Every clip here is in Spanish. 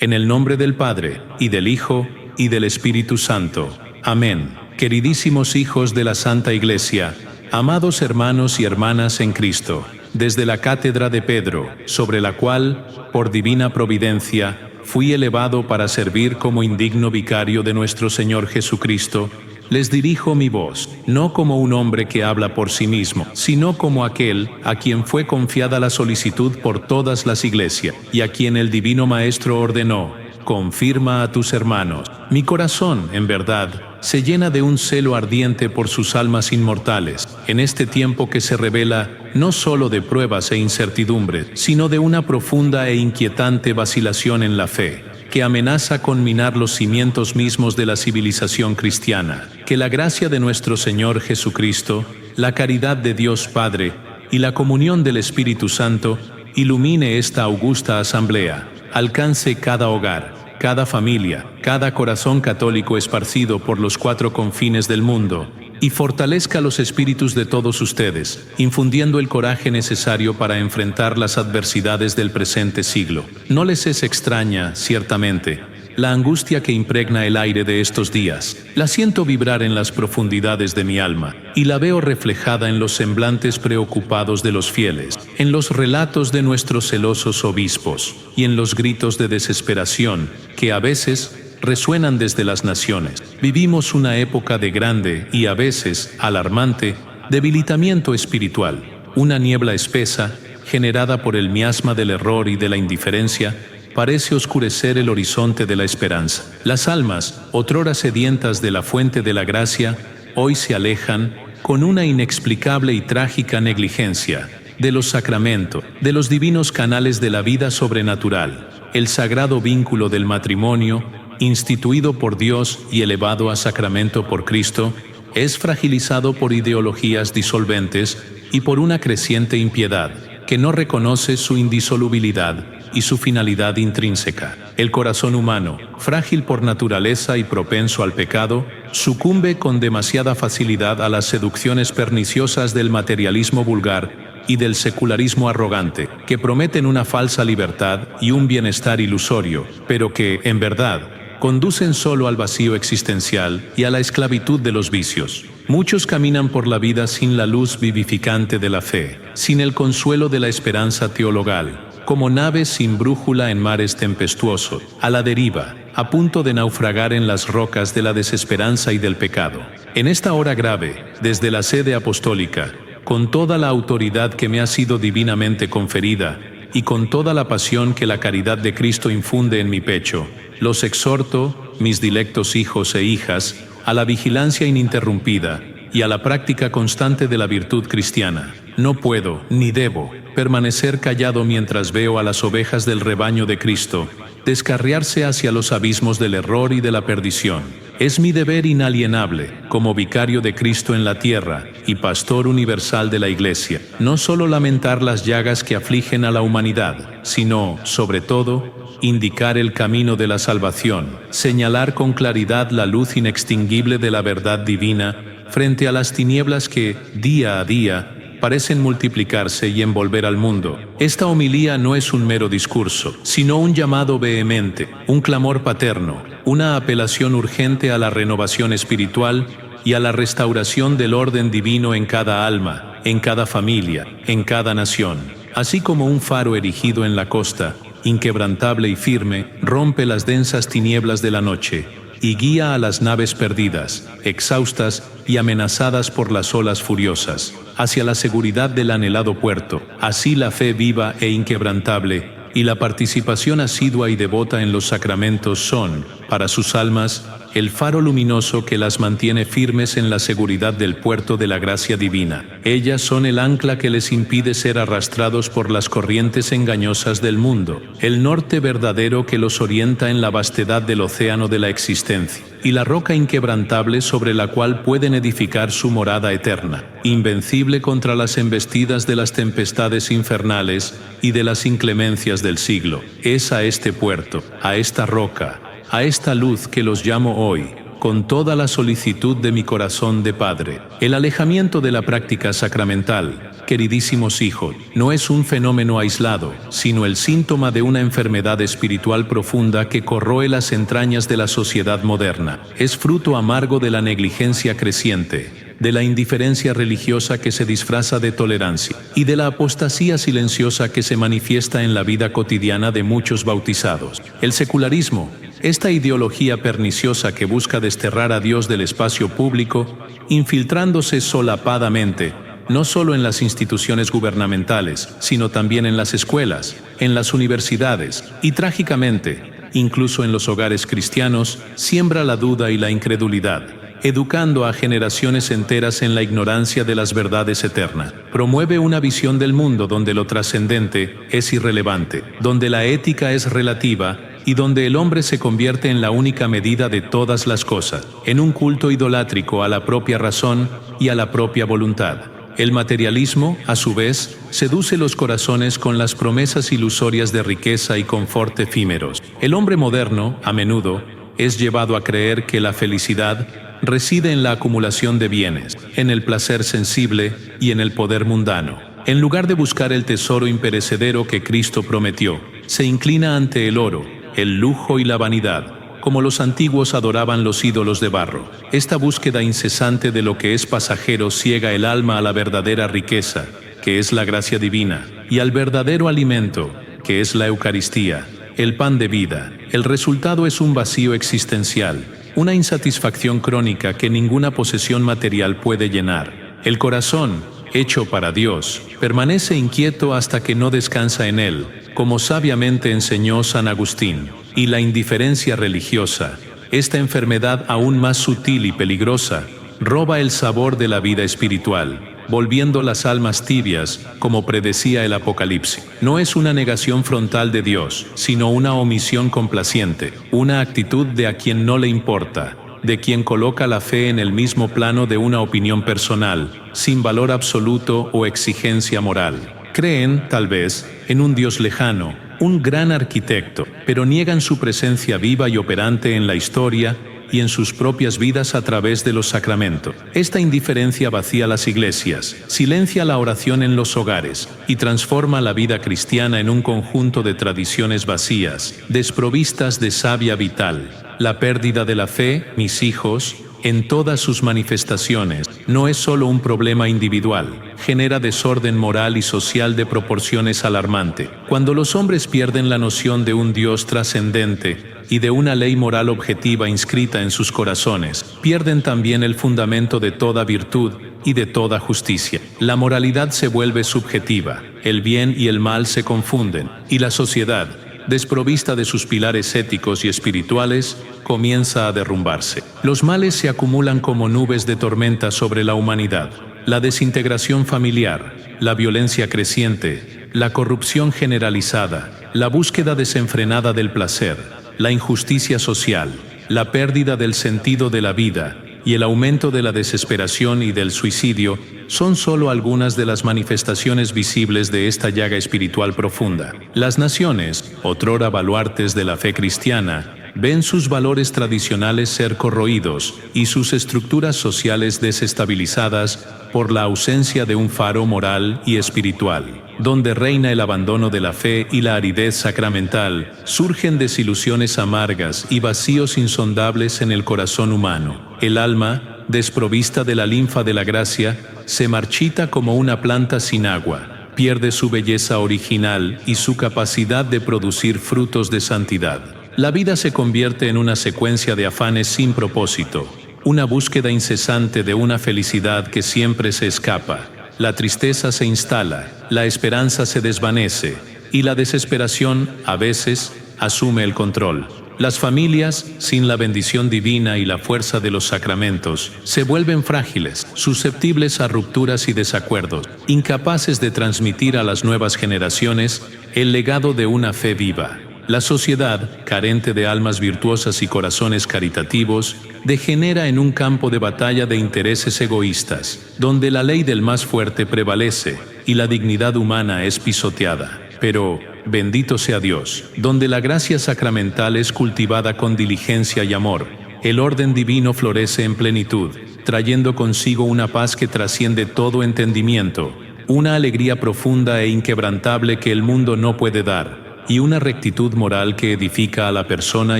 En el nombre del Padre, y del Hijo, y del Espíritu Santo. Amén. Queridísimos hijos de la Santa Iglesia, amados hermanos y hermanas en Cristo, desde la cátedra de Pedro, sobre la cual, por divina providencia, fui elevado para servir como indigno vicario de nuestro Señor Jesucristo, les dirijo mi voz, no como un hombre que habla por sí mismo, sino como aquel a quien fue confiada la solicitud por todas las iglesias, y a quien el Divino Maestro ordenó: confirma a tus hermanos. Mi corazón, en verdad, se llena de un celo ardiente por sus almas inmortales, en este tiempo que se revela no solo de pruebas e incertidumbres, sino de una profunda e inquietante vacilación en la fe, que amenaza con minar los cimientos mismos de la civilización cristiana. Que la gracia de nuestro Señor Jesucristo, la caridad de Dios Padre y la comunión del Espíritu Santo ilumine esta augusta asamblea, alcance cada hogar, cada familia, cada corazón católico esparcido por los 4 confines del mundo, y fortalezca los espíritus de todos ustedes, infundiendo el coraje necesario para enfrentar las adversidades del presente siglo. No les es extraña, ciertamente, la angustia que impregna el aire de estos días. La siento vibrar en las profundidades de mi alma, y la veo reflejada en los semblantes preocupados de los fieles, en los relatos de nuestros celosos obispos, y en los gritos de desesperación que a veces resuenan desde las naciones. Vivimos una época de grande y a veces alarmante debilitamiento espiritual, una niebla espesa, generada por el miasma del error y de la indiferencia, parece oscurecer el horizonte de la esperanza. Las almas, otrora sedientas de la fuente de la gracia, hoy se alejan, con una inexplicable y trágica negligencia, de los sacramentos, de los divinos canales de la vida sobrenatural. El sagrado vínculo del matrimonio, instituido por Dios y elevado a sacramento por Cristo, es fragilizado por ideologías disolventes y por una creciente impiedad, que no reconoce su indisolubilidad y su finalidad intrínseca. El corazón humano, frágil por naturaleza y propenso al pecado, sucumbe con demasiada facilidad a las seducciones perniciosas del materialismo vulgar y del secularismo arrogante, que prometen una falsa libertad y un bienestar ilusorio, pero que, en verdad, conducen solo al vacío existencial y a la esclavitud de los vicios. Muchos caminan por la vida sin la luz vivificante de la fe, sin el consuelo de la esperanza teologal, como naves sin brújula en mares tempestuosos, a la deriva, a punto de naufragar en las rocas de la desesperanza y del pecado. En esta hora grave, desde la sede apostólica, con toda la autoridad que me ha sido divinamente conferida, y con toda la pasión que la caridad de Cristo infunde en mi pecho, los exhorto, mis dilectos hijos e hijas, a la vigilancia ininterrumpida y a la práctica constante de la virtud cristiana. No puedo, ni debo, permanecer callado mientras veo a las ovejas del rebaño de Cristo descarriarse hacia los abismos del error y de la perdición. Es mi deber inalienable, como vicario de Cristo en la tierra y pastor universal de la Iglesia, no solo lamentar las llagas que afligen a la humanidad, sino, sobre todo, indicar el camino de la salvación, señalar con claridad la luz inextinguible de la verdad divina frente a las tinieblas que, día a día, parecen multiplicarse y envolver al mundo. Esta homilía no es un mero discurso, sino un llamado vehemente, un clamor paterno, una apelación urgente a la renovación espiritual y a la restauración del orden divino en cada alma, en cada familia, en cada nación. Así como un faro erigido en la costa, inquebrantable y firme, rompe las densas tinieblas de la noche y guía a las naves perdidas, exhaustas y amenazadas por las olas furiosas, hacia la seguridad del anhelado puerto. Así la fe viva e inquebrantable y la participación asidua y devota en los sacramentos son, para sus almas, el faro luminoso que las mantiene firmes en la seguridad del puerto de la gracia divina. Ellas son el ancla que les impide ser arrastrados por las corrientes engañosas del mundo, el norte verdadero que los orienta en la vastedad del océano de la existencia, y la roca inquebrantable sobre la cual pueden edificar su morada eterna, invencible contra las embestidas de las tempestades infernales y de las inclemencias del siglo. Es a este puerto, a esta roca, a esta luz que los llamo hoy, con toda la solicitud de mi corazón de Padre. El alejamiento de la práctica sacramental, queridísimos hijos, no es un fenómeno aislado, sino el síntoma de una enfermedad espiritual profunda que corroe las entrañas de la sociedad moderna. Es fruto amargo de la negligencia creciente, de la indiferencia religiosa que se disfraza de tolerancia y de la apostasía silenciosa que se manifiesta en la vida cotidiana de muchos bautizados. El secularismo, esta ideología perniciosa que busca desterrar a Dios del espacio público, infiltrándose solapadamente, no solo en las instituciones gubernamentales, sino también en las escuelas, en las universidades y, trágicamente, incluso en los hogares cristianos, siembra la duda y la incredulidad, educando a generaciones enteras en la ignorancia de las verdades eternas. Promueve una visión del mundo donde lo trascendente es irrelevante, donde la ética es relativa y donde el hombre se convierte en la única medida de todas las cosas, en un culto idolátrico a la propia razón y a la propia voluntad. El materialismo, a su vez, seduce los corazones con las promesas ilusorias de riqueza y confort efímeros. El hombre moderno, a menudo, es llevado a creer que la felicidad reside en la acumulación de bienes, en el placer sensible y en el poder mundano. En lugar de buscar el tesoro imperecedero que Cristo prometió, se inclina ante el oro, el lujo y la vanidad, como los antiguos adoraban los ídolos de barro. Esta búsqueda incesante de lo que es pasajero ciega el alma a la verdadera riqueza, que es la gracia divina, y al verdadero alimento, que es la Eucaristía, el pan de vida. El resultado es un vacío existencial, una insatisfacción crónica que ninguna posesión material puede llenar. El corazón, hecho para Dios, permanece inquieto hasta que no descansa en él, como sabiamente enseñó San Agustín. Y la indiferencia religiosa, esta enfermedad aún más sutil y peligrosa, roba el sabor de la vida espiritual, volviendo las almas tibias, como predecía el Apocalipsis. No es una negación frontal de Dios, sino una omisión complaciente, una actitud de a quien no le importa, de quien coloca la fe en el mismo plano de una opinión personal, sin valor absoluto o exigencia moral. Creen, tal vez, en un Dios lejano, un gran arquitecto, pero niegan su presencia viva y operante en la historia y en sus propias vidas a través de los sacramentos. Esta indiferencia vacía las iglesias, silencia la oración en los hogares y transforma la vida cristiana en un conjunto de tradiciones vacías, desprovistas de savia vital. La pérdida de la fe, mis hijos, en todas sus manifestaciones, no es solo un problema individual, genera desorden moral y social de proporciones alarmantes. Cuando los hombres pierden la noción de un Dios trascendente y de una ley moral objetiva inscrita en sus corazones, pierden también el fundamento de toda virtud y de toda justicia. La moralidad se vuelve subjetiva, el bien y el mal se confunden, y la sociedad, desprovista de sus pilares éticos y espirituales, comienza a derrumbarse. Los males se acumulan como nubes de tormenta sobre la humanidad. La desintegración familiar, la violencia creciente, la corrupción generalizada, la búsqueda desenfrenada del placer, la injusticia social, la pérdida del sentido de la vida y el aumento de la desesperación y del suicidio son solo algunas de las manifestaciones visibles de esta llaga espiritual profunda. Las naciones, otrora baluartes de la fe cristiana, ven sus valores tradicionales ser corroídos y sus estructuras sociales desestabilizadas por la ausencia de un faro moral y espiritual. Donde reina el abandono de la fe y la aridez sacramental, surgen desilusiones amargas y vacíos insondables en el corazón humano. El alma, desprovista de la linfa de la gracia, se marchita como una planta sin agua, pierde su belleza original y su capacidad de producir frutos de santidad. La vida se convierte en una secuencia de afanes sin propósito, una búsqueda incesante de una felicidad que siempre se escapa. La tristeza se instala, la esperanza se desvanece y la desesperación, a veces, asume el control. Las familias, sin la bendición divina y la fuerza de los sacramentos, se vuelven frágiles, susceptibles a rupturas y desacuerdos, incapaces de transmitir a las nuevas generaciones el legado de una fe viva. La sociedad, carente de almas virtuosas y corazones caritativos, degenera en un campo de batalla de intereses egoístas, donde la ley del más fuerte prevalece y la dignidad humana es pisoteada. Pero, bendito sea Dios, donde la gracia sacramental es cultivada con diligencia y amor, el orden divino florece en plenitud, trayendo consigo una paz que trasciende todo entendimiento, una alegría profunda e inquebrantable que el mundo no puede dar, y una rectitud moral que edifica a la persona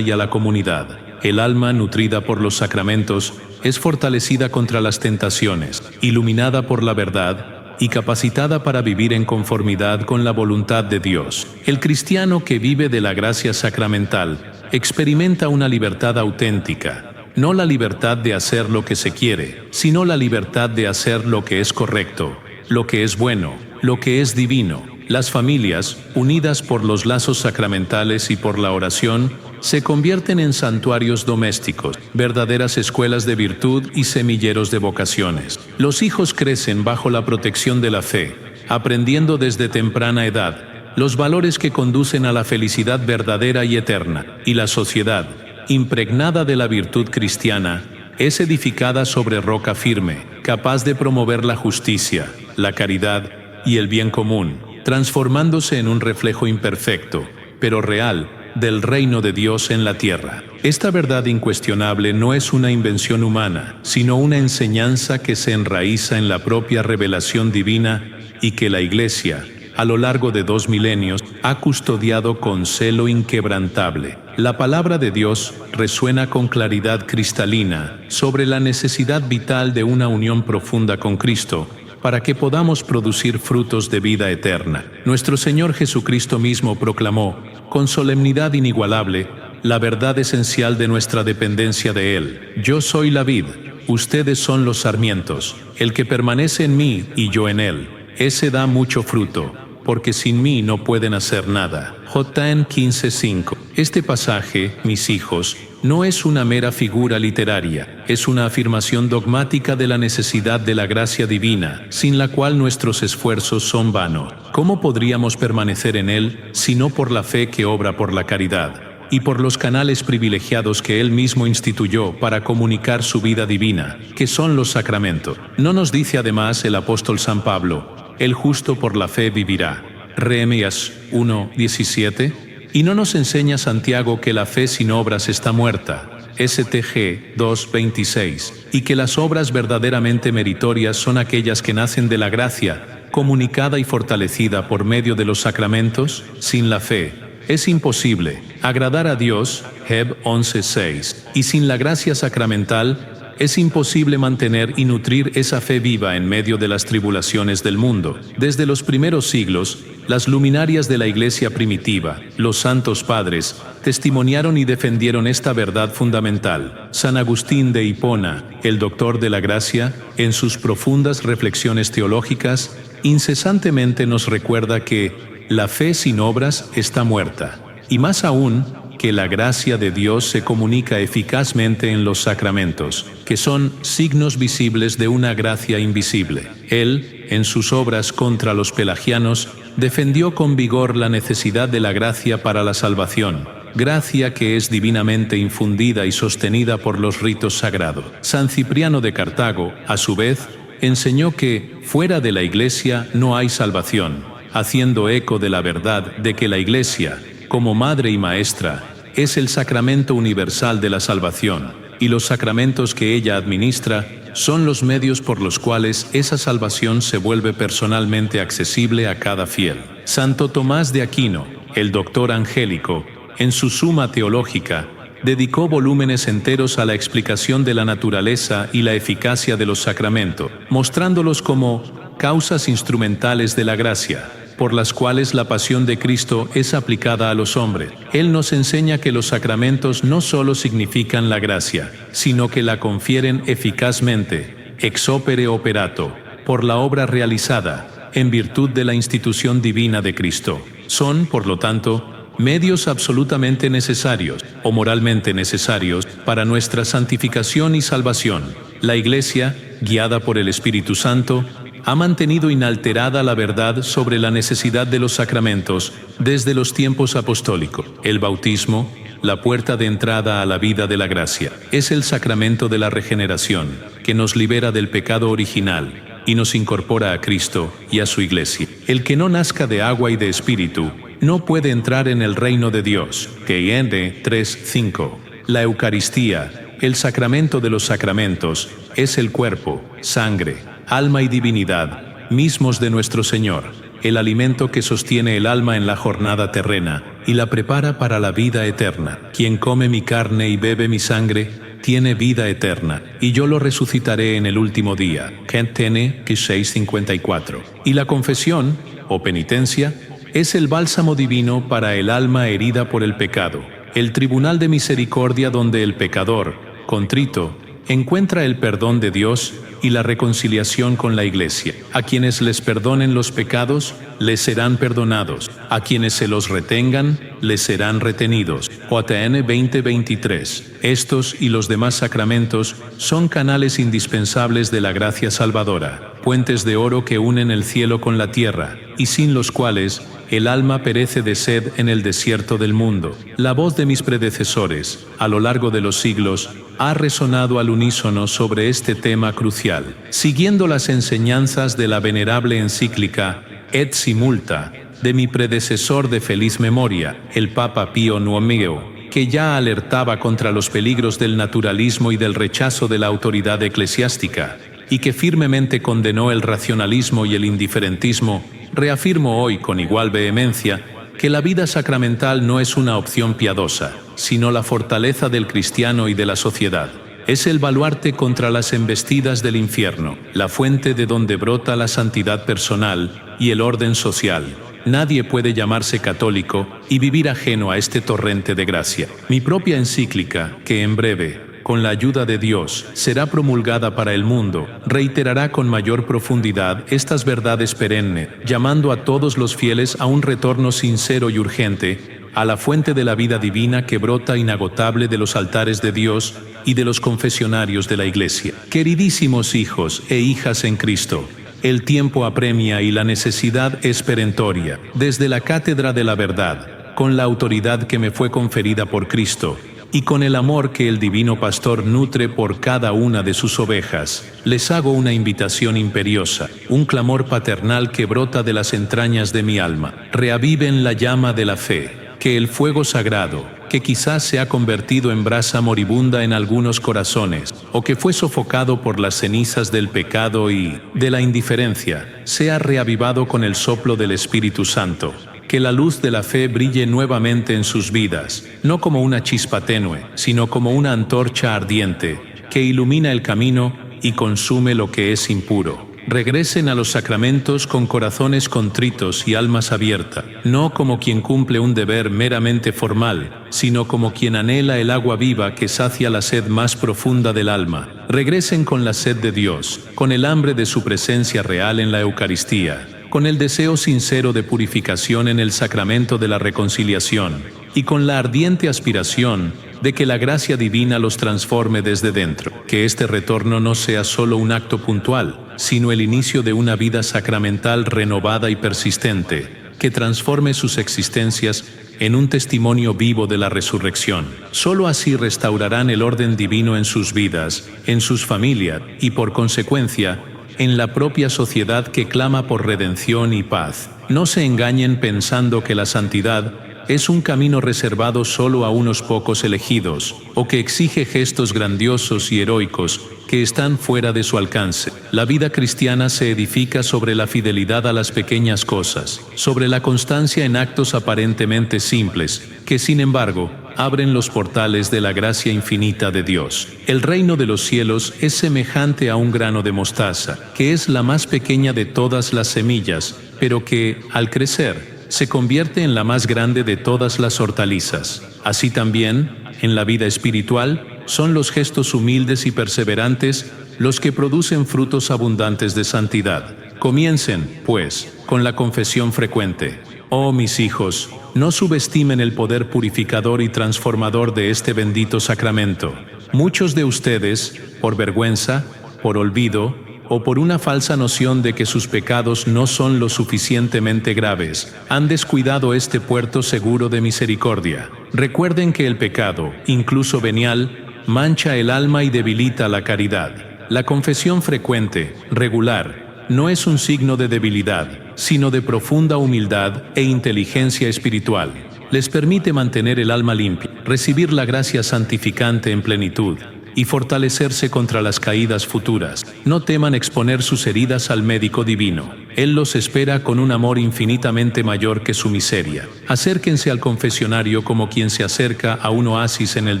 y a la comunidad. El alma, nutrida por los sacramentos, es fortalecida contra las tentaciones, iluminada por la verdad y capacitada para vivir en conformidad con la voluntad de Dios. El cristiano que vive de la gracia sacramental experimenta una libertad auténtica, no la libertad de hacer lo que se quiere, sino la libertad de hacer lo que es correcto, lo que es bueno, lo que es divino. Las familias, unidas por los lazos sacramentales y por la oración, se convierten en santuarios domésticos, verdaderas escuelas de virtud y semilleros de vocaciones. Los hijos crecen bajo la protección de la fe, aprendiendo desde temprana edad los valores que conducen a la felicidad verdadera y eterna, y la sociedad, impregnada de la virtud cristiana, es edificada sobre roca firme, capaz de promover la justicia, la caridad y el bien común, transformándose en un reflejo imperfecto, pero real, del reino de Dios en la tierra. Esta verdad incuestionable no es una invención humana, sino una enseñanza que se enraiza en la propia revelación divina y que la Iglesia, a lo largo de 2 milenios, ha custodiado con celo inquebrantable. La palabra de Dios resuena con claridad cristalina sobre la necesidad vital de una unión profunda con Cristo, para que podamos producir frutos de vida eterna. Nuestro Señor Jesucristo mismo proclamó, con solemnidad inigualable, la verdad esencial de nuestra dependencia de Él. Yo soy la vid, ustedes son los sarmientos. El que permanece en mí y yo en Él, ese da mucho fruto, porque sin mí no pueden hacer nada. J.N. 15:5. Este pasaje, mis hijos, no es una mera figura literaria, es una afirmación dogmática de la necesidad de la gracia divina, sin la cual nuestros esfuerzos son vanos. ¿Cómo podríamos permanecer en Él, sino por la fe que obra por la caridad, y por los canales privilegiados que Él mismo instituyó para comunicar su vida divina, que son los sacramentos? ¿No nos dice además el apóstol San Pablo, el justo por la fe vivirá? Reemías 1:17. ¿Y no nos enseña Santiago que la fe sin obras está muerta? STG 2:26. Y que las obras verdaderamente meritorias son aquellas que nacen de la gracia, comunicada y fortalecida por medio de los sacramentos. Sin la fe es imposible agradar a Dios, Heb 11:6. Y sin la gracia sacramental es imposible mantener y nutrir esa fe viva en medio de las tribulaciones del mundo. Desde los primeros siglos, las luminarias de la Iglesia primitiva, los santos padres, testimoniaron y defendieron esta verdad fundamental. San Agustín de Hipona, el doctor de la gracia, en sus profundas reflexiones teológicas, incesantemente nos recuerda que la fe sin obras está muerta, y más aún, que la gracia de Dios se comunica eficazmente en los sacramentos, que son signos visibles de una gracia invisible. Él, en sus obras contra los pelagianos, defendió con vigor la necesidad de la gracia para la salvación, gracia que es divinamente infundida y sostenida por los ritos sagrados. San Cipriano de Cartago, a su vez, enseñó que fuera de la Iglesia no hay salvación, haciendo eco de la verdad de que la Iglesia, como madre y maestra, es el sacramento universal de la salvación, y los sacramentos que ella administra son los medios por los cuales esa salvación se vuelve personalmente accesible a cada fiel. Santo Tomás de Aquino, el doctor angélico, en su Suma Teológica, dedicó volúmenes enteros a la explicación de la naturaleza y la eficacia de los sacramentos, mostrándolos como causas instrumentales de la gracia, por las cuales la pasión de Cristo es aplicada a los hombres. Él nos enseña que los sacramentos no solo significan la gracia, sino que la confieren eficazmente, ex opere operato, por la obra realizada, en virtud de la institución divina de Cristo. Son, por lo tanto, medios absolutamente necesarios, o moralmente necesarios, para nuestra santificación y salvación. La Iglesia, guiada por el Espíritu Santo, ha mantenido inalterada la verdad sobre la necesidad de los sacramentos desde los tiempos apostólicos. El bautismo, la puerta de entrada a la vida de la gracia, es el sacramento de la regeneración, que nos libera del pecado original y nos incorpora a Cristo y a su Iglesia. El que no nazca de agua y de espíritu no puede entrar en el reino de Dios. G.N. 3:5. La Eucaristía, el sacramento de los sacramentos, es el cuerpo, sangre, alma y divinidad mismos de nuestro Señor, el alimento que sostiene el alma en la jornada terrena y la prepara para la vida eterna. Quien come mi carne y bebe mi sangre, tiene vida eterna, y yo lo resucitaré en el último día. Gentene 6:54. Y la confesión, o penitencia, es el bálsamo divino para el alma herida por el pecado, el tribunal de misericordia donde el pecador, contrito, encuentra el perdón de Dios y la reconciliación con la Iglesia. A quienes les perdonen los pecados, les serán perdonados. A quienes se los retengan, les serán retenidos. JN 20:23. Estos y los demás sacramentos son canales indispensables de la gracia salvadora, puentes de oro que unen el cielo con la tierra, y sin los cuales el alma perece de sed en el desierto del mundo. La voz de mis predecesores, a lo largo de los siglos, ha resonado al unísono sobre este tema crucial. Siguiendo las enseñanzas de la venerable encíclica Et Simulta, de mi predecesor de feliz memoria, el Papa Pío IX, que ya alertaba contra los peligros del naturalismo y del rechazo de la autoridad eclesiástica, y que firmemente condenó el racionalismo y el indiferentismo, reafirmo hoy con igual vehemencia que la vida sacramental no es una opción piadosa, sino la fortaleza del cristiano y de la sociedad. Es el baluarte contra las embestidas del infierno, la fuente de donde brota la santidad personal y el orden social. Nadie puede llamarse católico y vivir ajeno a este torrente de gracia. Mi propia encíclica, que en breve, con la ayuda de Dios, será promulgada para el mundo, reiterará con mayor profundidad estas verdades perennes, llamando a todos los fieles a un retorno sincero y urgente a la fuente de la vida divina que brota inagotable de los altares de Dios y de los confesionarios de la Iglesia. Queridísimos hijos e hijas en Cristo, el tiempo apremia y la necesidad es perentoria. Desde la cátedra de la verdad, con la autoridad que me fue conferida por Cristo, y con el amor que el divino pastor nutre por cada una de sus ovejas, les hago una invitación imperiosa, un clamor paternal que brota de las entrañas de mi alma. Reaviven la llama de la fe, que el fuego sagrado, que quizás se ha convertido en brasa moribunda en algunos corazones, o que fue sofocado por las cenizas del pecado y de la indiferencia, sea reavivado con el soplo del Espíritu Santo. Que la luz de la fe brille nuevamente en sus vidas, no como una chispa tenue, sino como una antorcha ardiente, que ilumina el camino y consume lo que es impuro. Regresen a los sacramentos con corazones contritos y almas abiertas, no como quien cumple un deber meramente formal, sino como quien anhela el agua viva que sacia la sed más profunda del alma. Regresen con la sed de Dios, con el hambre de su presencia real en la Eucaristía, con el deseo sincero de purificación en el sacramento de la reconciliación, y con la ardiente aspiración de que la gracia divina los transforme desde dentro. Que este retorno no sea solo un acto puntual, sino el inicio de una vida sacramental renovada y persistente, que transforme sus existencias en un testimonio vivo de la resurrección. Solo así restaurarán el orden divino en sus vidas, en sus familias y, por consecuencia, en la propia sociedad que clama por redención y paz. No se engañen pensando que la santidad es un camino reservado solo a unos pocos elegidos, o que exige gestos grandiosos y heroicos que están fuera de su alcance. La vida cristiana se edifica sobre la fidelidad a las pequeñas cosas, sobre la constancia en actos aparentemente simples, que sin embargo, abren los portales de la gracia infinita de Dios. El reino de los cielos es semejante a un grano de mostaza, que es la más pequeña de todas las semillas, pero que, al crecer, se convierte en la más grande de todas las hortalizas. Así también, en la vida espiritual, son los gestos humildes y perseverantes los que producen frutos abundantes de santidad. Comiencen, pues, con la confesión frecuente. Oh mis hijos, no subestimen el poder purificador y transformador de este bendito sacramento. Muchos de ustedes, por vergüenza, por olvido, o por una falsa noción de que sus pecados no son lo suficientemente graves, han descuidado este puerto seguro de misericordia. Recuerden que el pecado, incluso venial, mancha el alma y debilita la caridad. La confesión frecuente, regular, no es un signo de debilidad, sino de profunda humildad e inteligencia espiritual. Les permite mantener el alma limpia, recibir la gracia santificante en plenitud y fortalecerse contra las caídas futuras. No teman exponer sus heridas al médico divino. Él los espera con un amor infinitamente mayor que su miseria. Acérquense al confesionario como quien se acerca a un oasis en el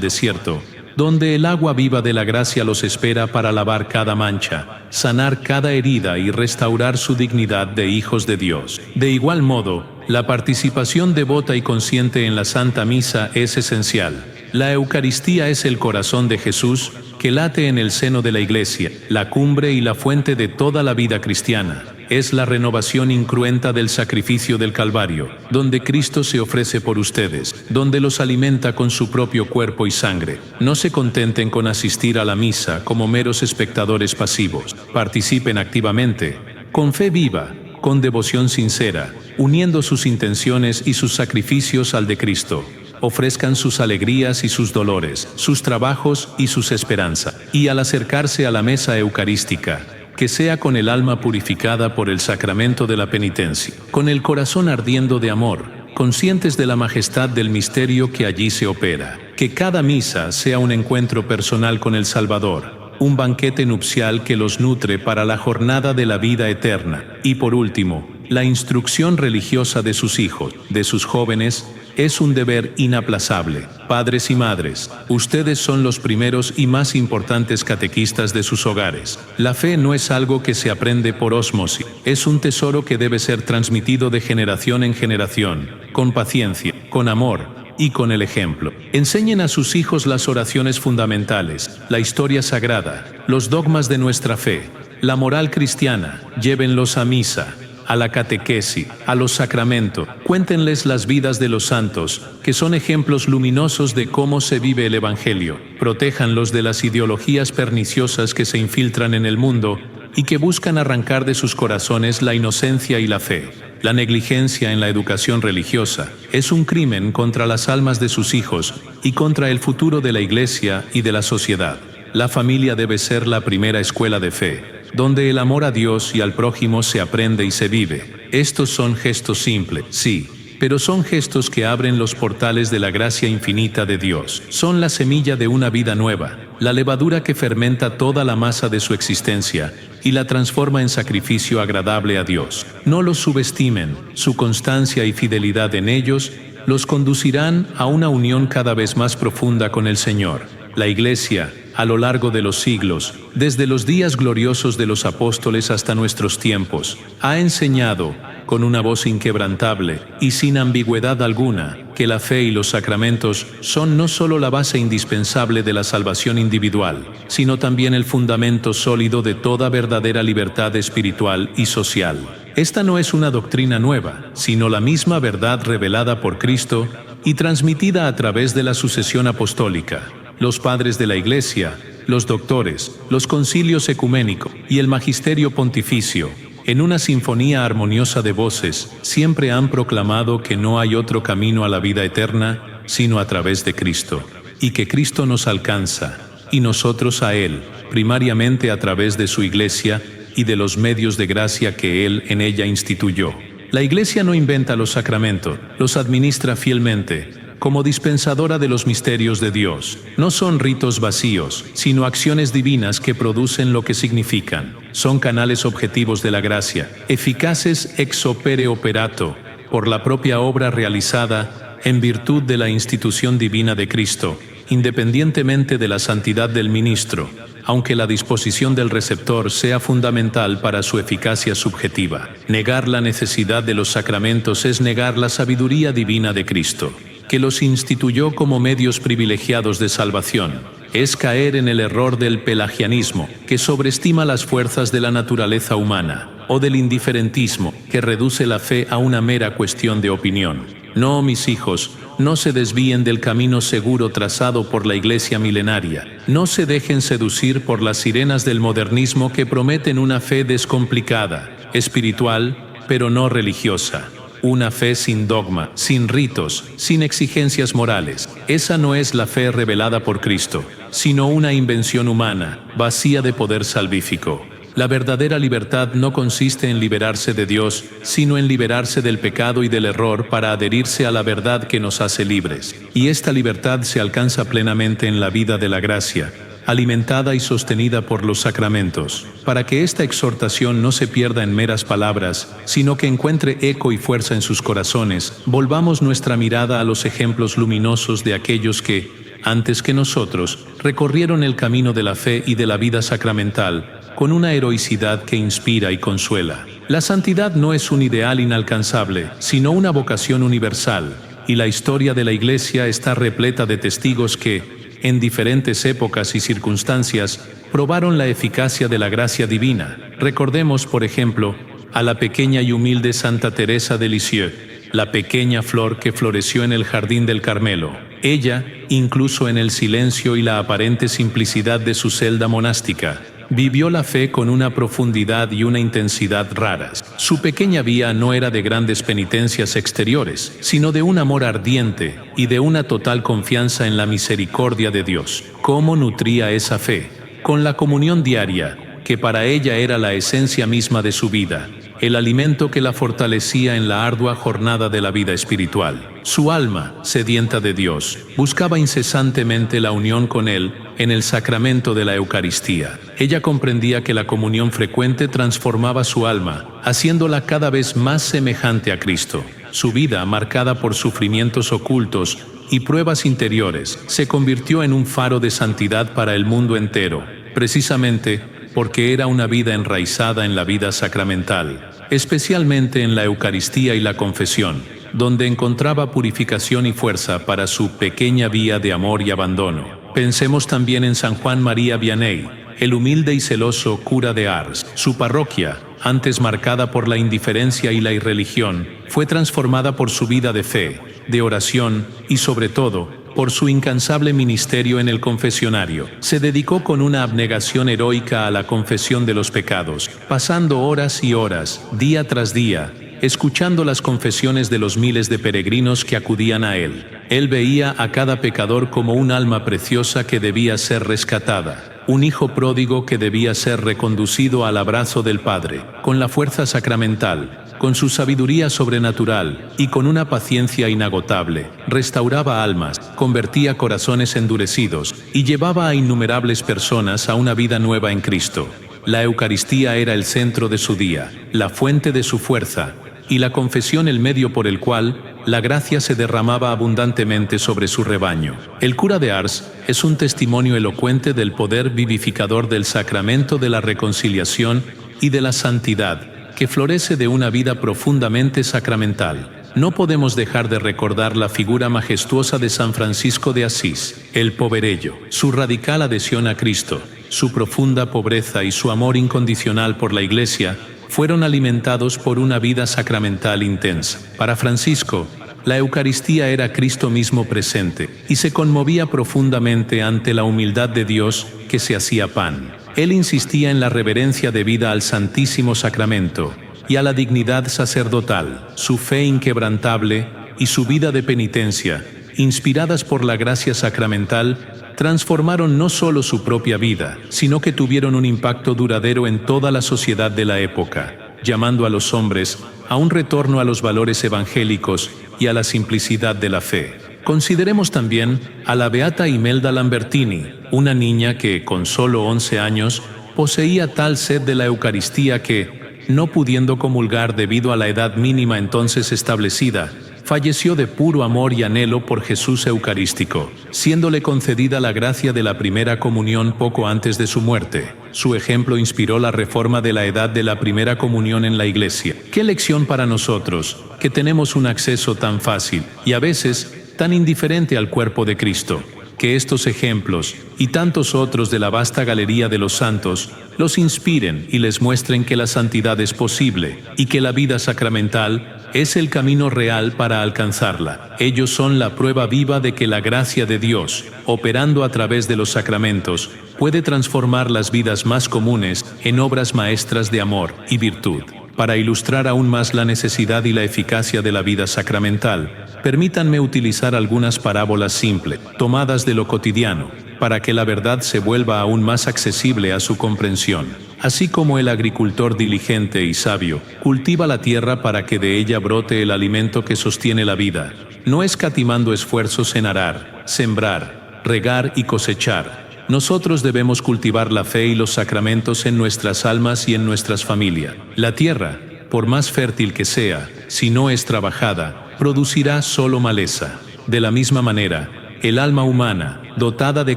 desierto, donde el agua viva de la gracia los espera para lavar cada mancha, sanar cada herida y restaurar su dignidad de hijos de Dios. De igual modo, la participación devota y consciente en la Santa Misa es esencial. La Eucaristía es el corazón de Jesús que late en el seno de la Iglesia, la cumbre y la fuente de toda la vida cristiana. Es la renovación incruenta del sacrificio del Calvario, donde Cristo se ofrece por ustedes, donde los alimenta con su propio cuerpo y sangre. No se contenten con asistir a la misa como meros espectadores pasivos. Participen activamente, con fe viva, con devoción sincera, uniendo sus intenciones y sus sacrificios al de Cristo. Ofrezcan sus alegrías y sus dolores, sus trabajos y sus esperanzas. Y al acercarse a la mesa eucarística, que sea con el alma purificada por el sacramento de la penitencia, con el corazón ardiendo de amor, conscientes de la majestad del misterio que allí se opera. Que cada misa sea un encuentro personal con el Salvador, un banquete nupcial que los nutre para la jornada de la vida eterna. Y por último, la instrucción religiosa de sus hijos, de sus jóvenes, es un deber inaplazable. Padres y madres, ustedes son los primeros y más importantes catequistas de sus hogares. La fe no es algo que se aprende por ósmosis, es un tesoro que debe ser transmitido de generación en generación, con paciencia, con amor y con el ejemplo. Enseñen a sus hijos las oraciones fundamentales, la historia sagrada, los dogmas de nuestra fe, la moral cristiana. Llévenlos a misa, a la catequesis, a los sacramentos. Cuéntenles las vidas de los santos, que son ejemplos luminosos de cómo se vive el Evangelio. Protéjanlos de las ideologías perniciosas que se infiltran en el mundo y que buscan arrancar de sus corazones la inocencia y la fe. La negligencia en la educación religiosa es un crimen contra las almas de sus hijos y contra el futuro de la Iglesia y de la sociedad. La familia debe ser la primera escuela de fe, donde el amor a Dios y al prójimo se aprende y se vive. Estos son gestos simples, sí, pero son gestos que abren los portales de la gracia infinita de Dios. Son la semilla de una vida nueva, la levadura que fermenta toda la masa de su existencia y la transforma en sacrificio agradable a Dios. No los subestimen, su constancia y fidelidad en ellos los conducirán a una unión cada vez más profunda con el Señor. La Iglesia, a lo largo de los siglos, desde los días gloriosos de los apóstoles hasta nuestros tiempos, ha enseñado, con una voz inquebrantable y sin ambigüedad alguna, que la fe y los sacramentos son no solo la base indispensable de la salvación individual, sino también el fundamento sólido de toda verdadera libertad espiritual y social. Esta no es una doctrina nueva, sino la misma verdad revelada por Cristo y transmitida a través de la sucesión apostólica. Los padres de la Iglesia, los doctores, los concilios ecuménicos y el magisterio pontificio, en una sinfonía armoniosa de voces, siempre han proclamado que no hay otro camino a la vida eterna, sino a través de Cristo, y que Cristo nos alcanza, y nosotros a Él, primariamente a través de su Iglesia y de los medios de gracia que Él en ella instituyó. La Iglesia no inventa los sacramentos, los administra fielmente, como dispensadora de los misterios de Dios. No son ritos vacíos, sino acciones divinas que producen lo que significan. Son canales objetivos de la gracia, eficaces ex opere operato, por la propia obra realizada en virtud de la institución divina de Cristo, independientemente de la santidad del ministro, aunque la disposición del receptor sea fundamental para su eficacia subjetiva. Negar la necesidad de los sacramentos es negar la sabiduría divina de Cristo, que los instituyó como medios privilegiados de salvación. Es caer en el error del pelagianismo, que sobreestima las fuerzas de la naturaleza humana, o del indiferentismo, que reduce la fe a una mera cuestión de opinión. No, mis hijos, no se desvíen del camino seguro trazado por la Iglesia milenaria. No se dejen seducir por las sirenas del modernismo que prometen una fe descomplicada, espiritual, pero no religiosa. Una fe sin dogma, sin ritos, sin exigencias morales. Esa no es la fe revelada por Cristo, sino una invención humana, vacía de poder salvífico. La verdadera libertad no consiste en liberarse de Dios, sino en liberarse del pecado y del error para adherirse a la verdad que nos hace libres. Y esta libertad se alcanza plenamente en la vida de la gracia, alimentada y sostenida por los sacramentos, para que esta exhortación no se pierda en meras palabras, sino que encuentre eco y fuerza en sus corazones. Volvamos nuestra mirada a los ejemplos luminosos de aquellos que, antes que nosotros, recorrieron el camino de la fe y de la vida sacramental, con una heroicidad que inspira y consuela. La santidad no es un ideal inalcanzable, sino una vocación universal, y la historia de la Iglesia está repleta de testigos que, en diferentes épocas y circunstancias, probaron la eficacia de la gracia divina. Recordemos, por ejemplo, a la pequeña y humilde Santa Teresa de Lisieux, la pequeña flor que floreció en el jardín del Carmelo. Ella, incluso en el silencio y la aparente simplicidad de su celda monástica, vivió la fe con una profundidad y una intensidad raras. Su pequeña vía no era de grandes penitencias exteriores, sino de un amor ardiente y de una total confianza en la misericordia de Dios. ¿Cómo nutría esa fe? Con la comunión diaria, que para ella era la esencia misma de su vida, el alimento que la fortalecía en la ardua jornada de la vida espiritual. Su alma, sedienta de Dios, buscaba incesantemente la unión con Él en el sacramento de la Eucaristía. Ella comprendía que la comunión frecuente transformaba su alma, haciéndola cada vez más semejante a Cristo. Su vida, marcada por sufrimientos ocultos y pruebas interiores, se convirtió en un faro de santidad para el mundo entero, precisamente porque era una vida enraizada en la vida sacramental, especialmente en la Eucaristía y la confesión, donde encontraba purificación y fuerza para su pequeña vía de amor y abandono. Pensemos también en San Juan María Vianney, el humilde y celoso cura de Ars. Su parroquia, antes marcada por la indiferencia y la irreligión, fue transformada por su vida de fe, de oración y, sobre todo, por su incansable ministerio en el confesionario. Se dedicó con una abnegación heroica a la confesión de los pecados, pasando horas y horas, día tras día, escuchando las confesiones de los miles de peregrinos que acudían a él. Él veía a cada pecador como un alma preciosa que debía ser rescatada, un hijo pródigo que debía ser reconducido al abrazo del Padre. Con la fuerza sacramental, con su sabiduría sobrenatural y con una paciencia inagotable, restauraba almas, convertía corazones endurecidos y llevaba a innumerables personas a una vida nueva en Cristo. La Eucaristía era el centro de su día, la fuente de su fuerza, y la confesión el medio por el cual la gracia se derramaba abundantemente sobre su rebaño. El cura de Ars es un testimonio elocuente del poder vivificador del sacramento de la reconciliación y de la santidad, que florece de una vida profundamente sacramental. No podemos dejar de recordar la figura majestuosa de San Francisco de Asís, el poverello, su radical adhesión a Cristo, su profunda pobreza y su amor incondicional por la Iglesia fueron alimentados por una vida sacramental intensa. Para Francisco, la Eucaristía era Cristo mismo presente y se conmovía profundamente ante la humildad de Dios que se hacía pan. Él insistía en la reverencia debida al Santísimo Sacramento y a la dignidad sacerdotal. Su fe inquebrantable y su vida de penitencia, inspiradas por la gracia sacramental, transformaron no solo su propia vida, sino que tuvieron un impacto duradero en toda la sociedad de la época, llamando a los hombres a un retorno a los valores evangélicos y a la simplicidad de la fe. Consideremos también a la beata Imelda Lambertini, una niña que, con solo 11 años, poseía tal sed de la Eucaristía que, no pudiendo comulgar debido a la edad mínima entonces establecida, falleció de puro amor y anhelo por Jesús Eucarístico, siéndole concedida la gracia de la primera comunión poco antes de su muerte. Su ejemplo inspiró la reforma de la edad de la primera comunión en la Iglesia. ¡Qué lección para nosotros, que tenemos un acceso tan fácil y a veces tan indiferente al cuerpo de Cristo! Que estos ejemplos y tantos otros de la vasta galería de los santos los inspiren y les muestren que la santidad es posible y que la vida sacramental es el camino real para alcanzarla. Ellos son la prueba viva de que la gracia de Dios, operando a través de los sacramentos, puede transformar las vidas más comunes en obras maestras de amor y virtud. Para ilustrar aún más la necesidad y la eficacia de la vida sacramental, permítanme utilizar algunas parábolas simples, tomadas de lo cotidiano, para que la verdad se vuelva aún más accesible a su comprensión. Así como el agricultor diligente y sabio cultiva la tierra para que de ella brote el alimento que sostiene la vida, no escatimando esfuerzos en arar, sembrar, regar y cosechar, Nosotros debemos cultivar la fe y los sacramentos en nuestras almas y en nuestras familias. La tierra, por más fértil que sea, si no es trabajada, producirá solo maleza. De la misma manera, el alma humana, dotada de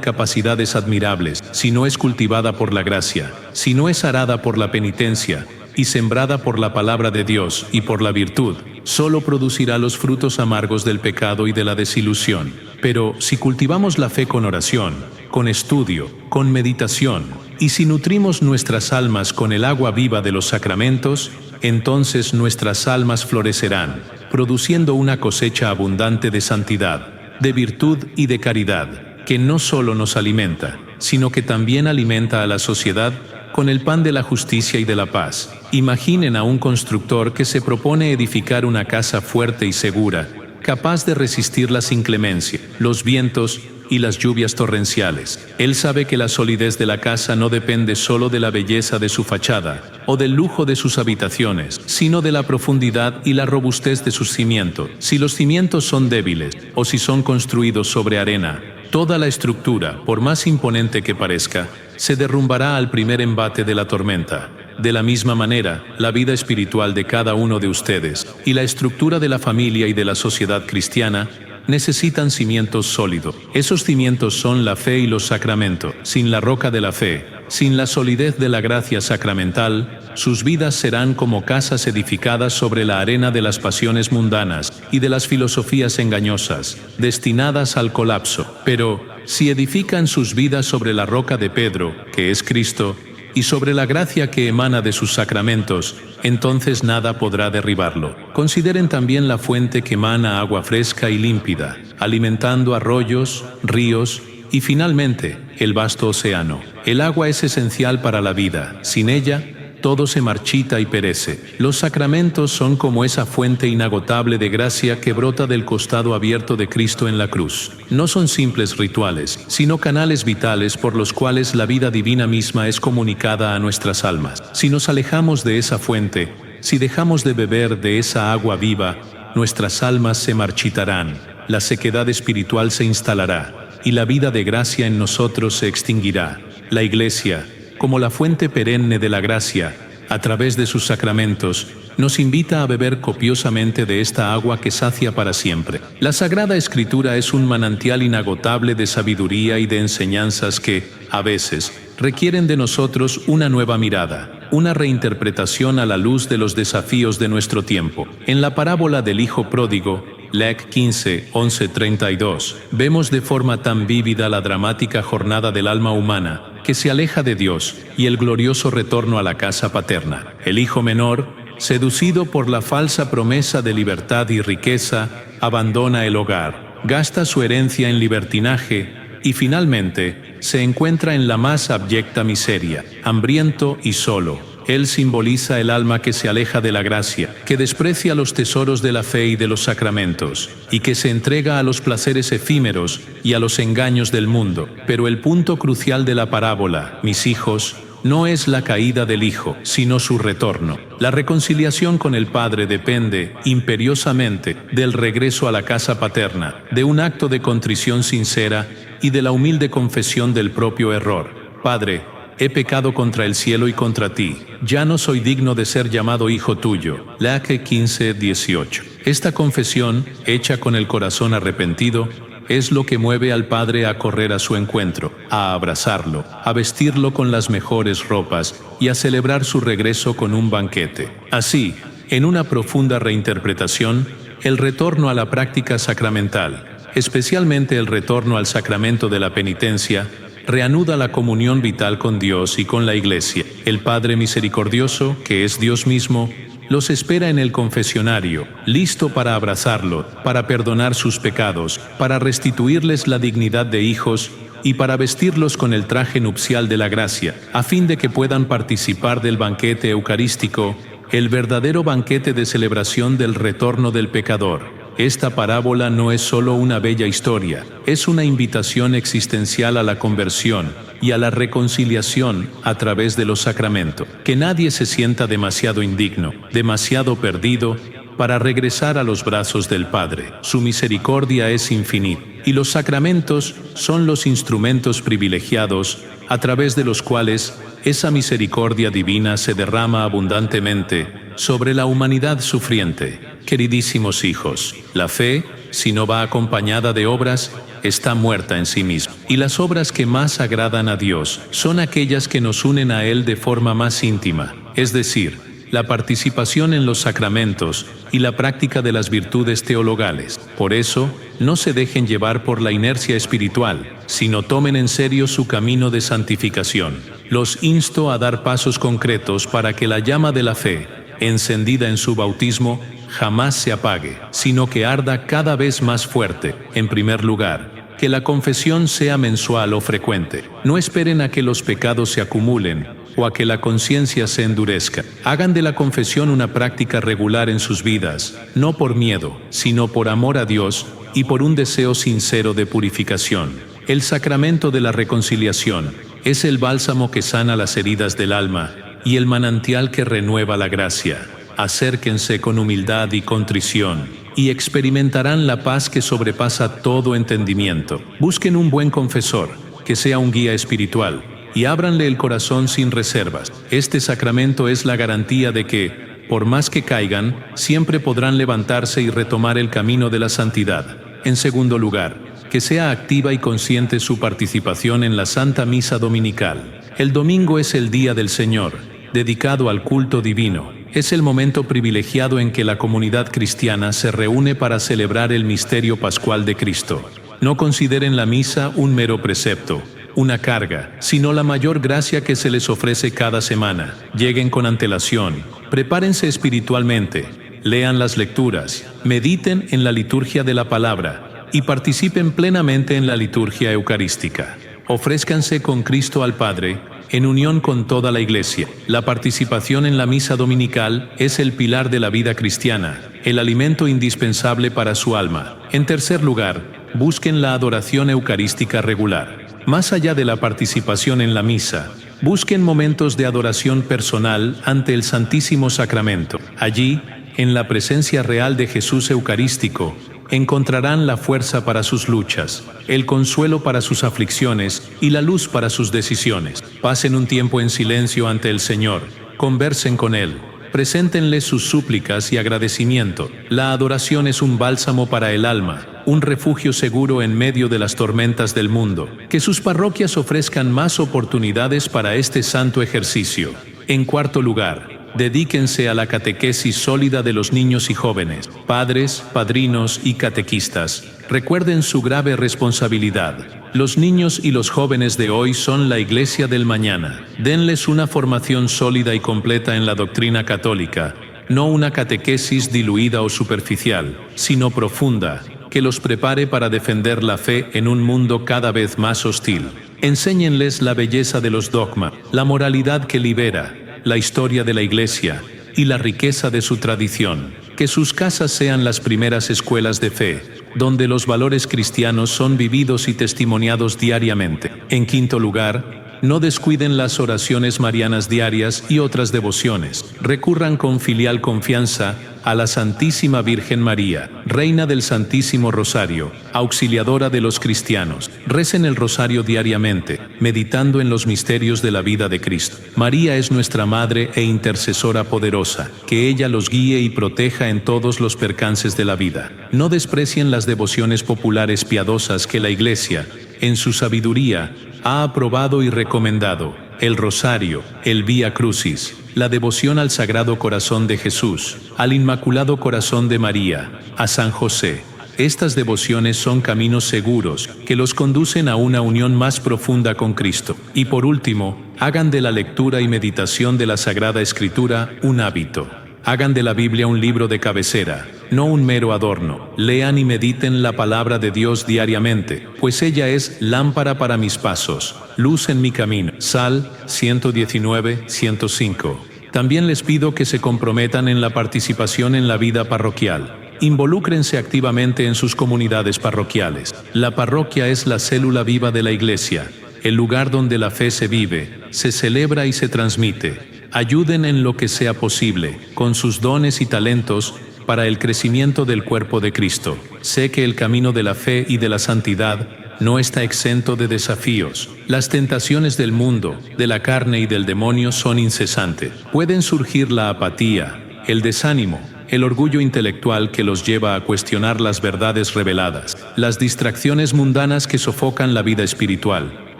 capacidades admirables, si no es cultivada por la gracia, si no es arada por la penitencia y sembrada por la palabra de Dios y por la virtud, solo producirá los frutos amargos del pecado y de la desilusión. Pero si cultivamos la fe con oración, con estudio, con meditación, y si nutrimos nuestras almas con el agua viva de los sacramentos, entonces nuestras almas florecerán, produciendo una cosecha abundante de santidad, de virtud y de caridad, que no solo nos alimenta, sino que también alimenta a la sociedad con el pan de la justicia y de la paz. Imaginen a un constructor que se propone edificar una casa fuerte y segura, capaz de resistir las inclemencias, los vientos y las lluvias torrenciales. Él sabe que la solidez de la casa no depende solo de la belleza de su fachada o del lujo de sus habitaciones, sino de la profundidad y la robustez de sus cimientos. Si los cimientos son débiles o si son construidos sobre arena, toda la estructura, por más imponente que parezca, se derrumbará al primer embate de la tormenta. De la misma manera, la vida espiritual de cada uno de ustedes y la estructura de la familia y de la sociedad cristiana necesitan cimientos sólidos. Esos cimientos son la fe y los sacramentos. Sin la roca de la fe, sin la solidez de la gracia sacramental, sus vidas serán como casas edificadas sobre la arena de las pasiones mundanas y de las filosofías engañosas, destinadas al colapso. Pero, si edifican sus vidas sobre la roca de Pedro, que es Cristo, y sobre la gracia que emana de sus sacramentos, entonces nada podrá derribarlo. Consideren también la fuente que emana agua fresca y límpida, alimentando arroyos, ríos y finalmente el vasto océano. El agua es esencial para la vida. Sin ella, todo se marchita y perece. Los sacramentos son como esa fuente inagotable de gracia que brota del costado abierto de Cristo en la cruz. No son simples rituales, sino canales vitales por los cuales la vida divina misma es comunicada a nuestras almas. Si nos alejamos de esa fuente, si dejamos de beber de esa agua viva, nuestras almas se marchitarán, la sequedad espiritual se instalará y la vida de gracia en nosotros se extinguirá. La Iglesia, como la fuente perenne de la gracia, a través de sus sacramentos, nos invita a beber copiosamente de esta agua que sacia para siempre. La Sagrada Escritura es un manantial inagotable de sabiduría y de enseñanzas que, a veces, requieren de nosotros una nueva mirada, una reinterpretación a la luz de los desafíos de nuestro tiempo. En la parábola del Hijo Pródigo, Lec 15, 11-32, vemos de forma tan vívida la dramática jornada del alma humana, que se aleja de Dios, y el glorioso retorno a la casa paterna. El hijo menor, seducido por la falsa promesa de libertad y riqueza, abandona el hogar, gasta su herencia en libertinaje y finalmente se encuentra en la más abyecta miseria, hambriento y solo. Él simboliza el alma que se aleja de la gracia, que desprecia los tesoros de la fe y de los sacramentos, y que se entrega a los placeres efímeros y a los engaños del mundo. Pero el punto crucial de la parábola, mis hijos, no es la caída del hijo, sino su retorno. La reconciliación con el Padre depende, imperiosamente, del regreso a la casa paterna, de un acto de contrición sincera y de la humilde confesión del propio error. Padre, he pecado contra el cielo y contra ti. Ya no soy digno de ser llamado hijo tuyo. Lec 15, 18. Esta confesión, hecha con el corazón arrepentido, es lo que mueve al Padre a correr a su encuentro, a abrazarlo, a vestirlo con las mejores ropas y a celebrar su regreso con un banquete. Así, en una profunda reinterpretación, el retorno a la práctica sacramental, especialmente el retorno al sacramento de la penitencia, reanuda la comunión vital con Dios y con la Iglesia. El Padre misericordioso, que es Dios mismo, los espera en el confesionario, listo para abrazarlo, para perdonar sus pecados, para restituirles la dignidad de hijos y para vestirlos con el traje nupcial de la gracia, a fin de que puedan participar del banquete eucarístico, el verdadero banquete de celebración del retorno del pecador. Esta parábola no es solo una bella historia, es una invitación existencial a la conversión y a la reconciliación a través de los sacramentos. Que nadie se sienta demasiado indigno, demasiado perdido, para regresar a los brazos del Padre. Su misericordia es infinita y los sacramentos son los instrumentos privilegiados a través de los cuales esa misericordia divina se derrama abundantemente sobre la humanidad sufriente. Queridísimos hijos, la fe, si no va acompañada de obras, está muerta en sí misma. Y las obras que más agradan a Dios son aquellas que nos unen a Él de forma más íntima, es decir, la participación en los sacramentos y la práctica de las virtudes teologales. Por eso, no se dejen llevar por la inercia espiritual, sino tomen en serio su camino de santificación. Los insto a dar pasos concretos para que la llama de la fe, encendida en su bautismo, jamás se apague, sino que arda cada vez más fuerte. En primer lugar, que la confesión sea mensual o frecuente. No esperen a que los pecados se acumulen o a que la conciencia se endurezca. Hagan de la confesión una práctica regular en sus vidas, no por miedo, sino por amor a Dios y por un deseo sincero de purificación. El sacramento de la reconciliación es el bálsamo que sana las heridas del alma y el manantial que renueva la gracia. Acérquense con humildad y contrición y experimentarán la paz que sobrepasa todo entendimiento. Busquen un buen confesor, que sea un guía espiritual, y ábranle el corazón sin reservas. Este sacramento es la garantía de que, por más que caigan, siempre podrán levantarse y retomar el camino de la santidad. En segundo lugar, que sea activa y consciente su participación en la Santa Misa Dominical. El domingo es el Día del Señor, dedicado al culto divino. Es el momento privilegiado en que la comunidad cristiana se reúne para celebrar el misterio pascual de Cristo. No consideren la misa un mero precepto, una carga, sino la mayor gracia que se les ofrece cada semana. Lleguen con antelación, prepárense espiritualmente, lean las lecturas, mediten en la liturgia de la palabra y participen plenamente en la liturgia eucarística. Ofrézcanse con Cristo al Padre, en unión con toda la Iglesia. La participación en la misa dominical es el pilar de la vida cristiana, el alimento indispensable para su alma. En tercer lugar, busquen la adoración eucarística regular. Más allá de la participación en la misa, busquen momentos de adoración personal ante el Santísimo Sacramento. Allí, en la presencia real de Jesús Eucarístico, encontrarán la fuerza para sus luchas, el consuelo para sus aflicciones y la luz para sus decisiones. Pasen un tiempo en silencio ante el Señor, conversen con Él, preséntenle sus súplicas y agradecimiento. La adoración es un bálsamo para el alma, un refugio seguro en medio de las tormentas del mundo. Que sus parroquias ofrezcan más oportunidades para este santo ejercicio. En cuarto lugar, dedíquense a la catequesis sólida de los niños y jóvenes. Padres, padrinos y catequistas, recuerden su grave responsabilidad. Los niños y los jóvenes de hoy son la Iglesia del mañana. Denles una formación sólida y completa en la doctrina católica, no una catequesis diluida o superficial, sino profunda, que los prepare para defender la fe en un mundo cada vez más hostil. Enséñenles la belleza de los dogmas, la moralidad que libera, la historia de la Iglesia y la riqueza de su tradición. Que sus casas sean las primeras escuelas de fe, donde los valores cristianos son vividos y testimoniados diariamente. En quinto lugar, no descuiden las oraciones marianas diarias y otras devociones. Recurran con filial confianza a la Santísima Virgen María, Reina del Santísimo Rosario, auxiliadora de los cristianos. Recen el rosario diariamente, meditando en los misterios de la vida de Cristo. María es nuestra Madre e intercesora poderosa, que ella los guíe y proteja en todos los percances de la vida. No desprecien las devociones populares piadosas que la Iglesia, en su sabiduría, ha aprobado y recomendado: el rosario, el Vía Crucis, la devoción al Sagrado Corazón de Jesús, al Inmaculado Corazón de María, a San José. Estas devociones son caminos seguros que los conducen a una unión más profunda con Cristo. Y por último, hagan de la lectura y meditación de la Sagrada Escritura un hábito. Hagan de la Biblia un libro de cabecera, no un mero adorno. Lean y mediten la palabra de Dios diariamente, pues ella es lámpara para mis pasos, luz en mi camino. Sal 119, 105. También les pido que se comprometan en la participación en la vida parroquial. Involúcrense activamente en sus comunidades parroquiales. La parroquia es la célula viva de la Iglesia, el lugar donde la fe se vive, se celebra y se transmite. Ayuden en lo que sea posible, con sus dones y talentos, para el crecimiento del cuerpo de Cristo. Sé que el camino de la fe y de la santidad no está exento de desafíos. Las tentaciones del mundo, de la carne y del demonio son incesantes. Pueden surgir la apatía, el desánimo, el orgullo intelectual que los lleva a cuestionar las verdades reveladas, las distracciones mundanas que sofocan la vida espiritual,